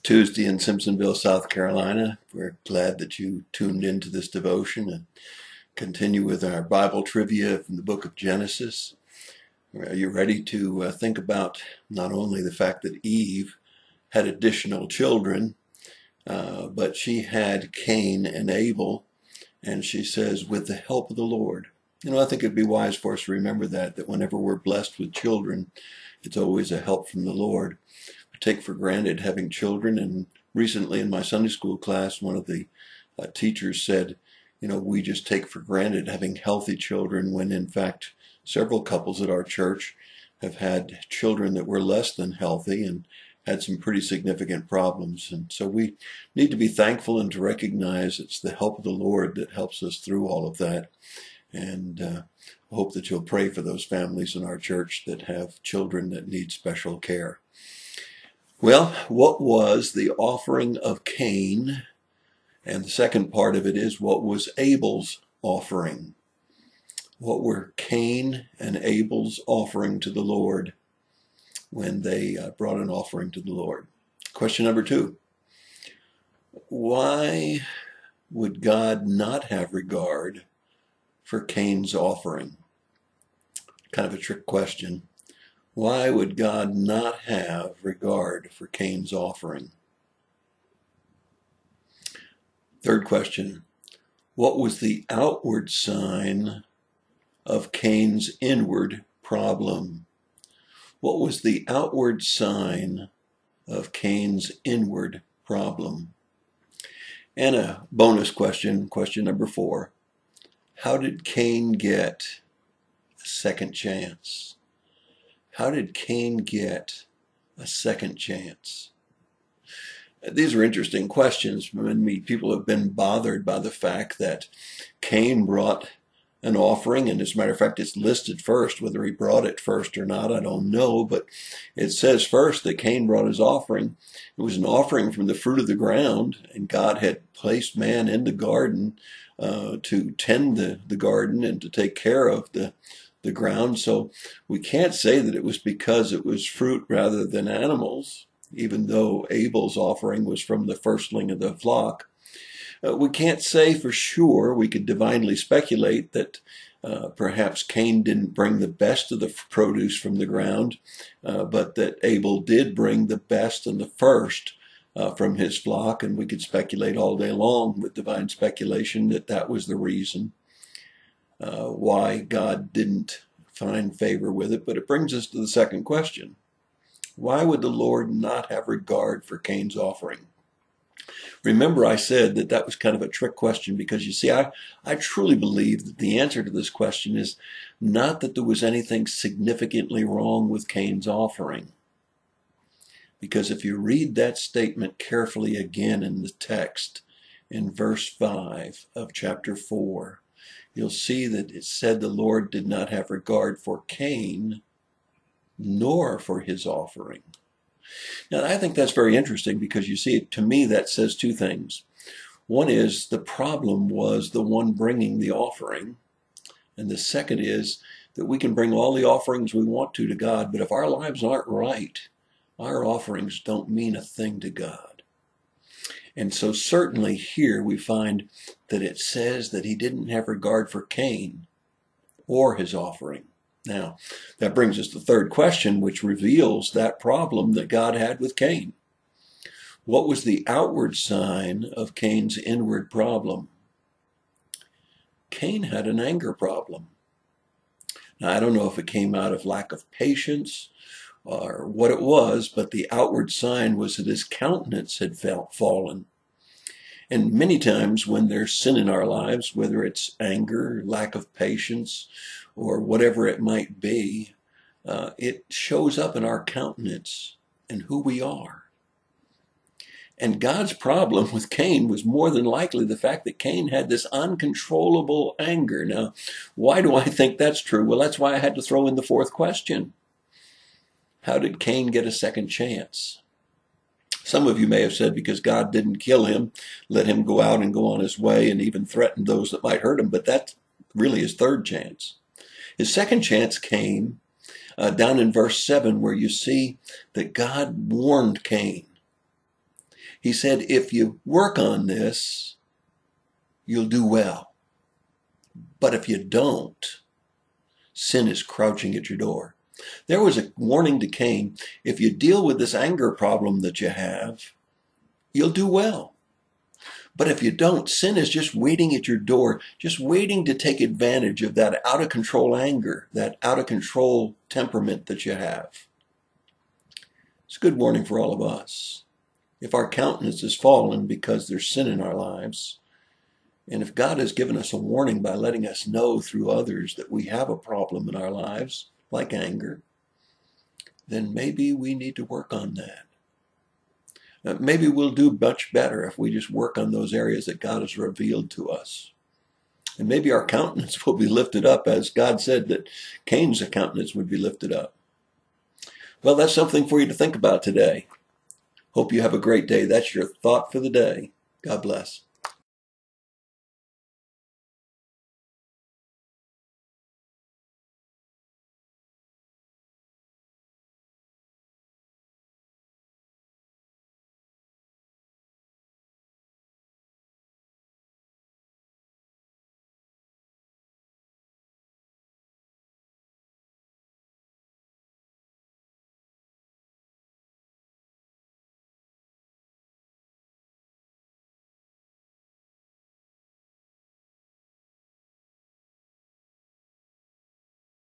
Tuesday in Simpsonville, South Carolina. We're glad that you tuned into this devotion and continue with our Bible trivia from the book of Genesis. Are you ready to think about not only the fact that Eve had additional children, but she had Cain and Abel, and she says, with the help of the Lord. I think it'd be wise for us to remember that whenever we're blessed with children, it's always a help from the Lord. We take for granted having children, and recently in my Sunday school class, one of the teachers said, we just take for granted having healthy children when in fact several couples at our church have had children that were less than healthy and had some pretty significant problems. And so we need to be thankful and to recognize it's the help of the Lord that helps us through all of that. And I hope that you'll pray for those families in our church that have children that need special care. Well, what was the offering of Cain? And the second part of it is, what was Abel's offering? What were Cain and Abel's offering to the Lord when they brought an offering to the Lord? Question number 2. Why would God not have regard for Cain's offering? Kind of a trick question. Why would God not have regard for Cain's offering? Third question. What was the outward sign of Cain's inward problem? What was the outward sign of Cain's inward problem? And a bonus question, question number 4. How did Cain get a second chance? How did Cain get a second chance? These are interesting questions. Many people have been bothered by the fact that Cain brought an offering, and as a matter of fact, it's listed first. Whether he brought it first or not, I don't know, but it says first that Cain brought his offering. It was an offering from the fruit of the ground, and God had placed man in the garden to tend the garden and to take care of the ground. So we can't say that it was because it was fruit rather than animals, even though Abel's offering was from the firstling of the flock. We can't say for sure. We could divinely speculate that perhaps Cain didn't bring the best of the produce from the ground, but that Abel did bring the best and the first from his flock, and we could speculate all day long with divine speculation that that was the reason why God didn't find favor with it. But it brings us to the second question. Why would the Lord not have regard for Cain's offering? Remember, I said that was kind of a trick question, because you see, I truly believe that the answer to this question is not that there was anything significantly wrong with Cain's offering. Because if you read that statement carefully again in the text, in verse 5 of chapter 4, you'll see that it said the Lord did not have regard for Cain, nor for his offering. Now, I think that's very interesting, because you see, to me, that says two things. One is the problem was the one bringing the offering. And the second is that we can bring all the offerings we want to God, but if our lives aren't right, our offerings don't mean a thing to God. And so certainly here we find that it says that he didn't have regard for Cain or his offering. Now, that brings us to the third question, which reveals that problem that God had with Cain. What was the outward sign of Cain's inward problem? Cain had an anger problem. Now, I don't know if it came out of lack of patience or what it was, but the outward sign was that his countenance had fallen. And many times when there's sin in our lives, whether it's anger, lack of patience, or whatever it might be, it shows up in our countenance and who we are. And God's problem with Cain was more than likely the fact that Cain had this uncontrollable anger. Now, why do I think that's true? Well, that's why I had to throw in the fourth question. How did Cain get a second chance? Some of you may have said because God didn't kill him, let him go out and go on his way, and even threatened those that might hurt him. But that's really his third chance. His second chance came down in verse 7, where you see that God warned Cain. He said, if you work on this, you'll do well. But if you don't, sin is crouching at your door. There was a warning to Cain. If you deal with this anger problem that you have, you'll do well. But if you don't, sin is just waiting at your door, just waiting to take advantage of that out of control anger, that out of control temperament that you have. It's a good warning for all of us. If our countenance is fallen because there's sin in our lives, and if God has given us a warning by letting us know through others that we have a problem in our lives, like anger, then maybe we need to work on that. Maybe we'll do much better if we just work on those areas that God has revealed to us. And maybe our countenance will be lifted up, as God said that Cain's countenance would be lifted up. Well, that's something for you to think about today. Hope you have a great day. That's your thought for the day. God bless.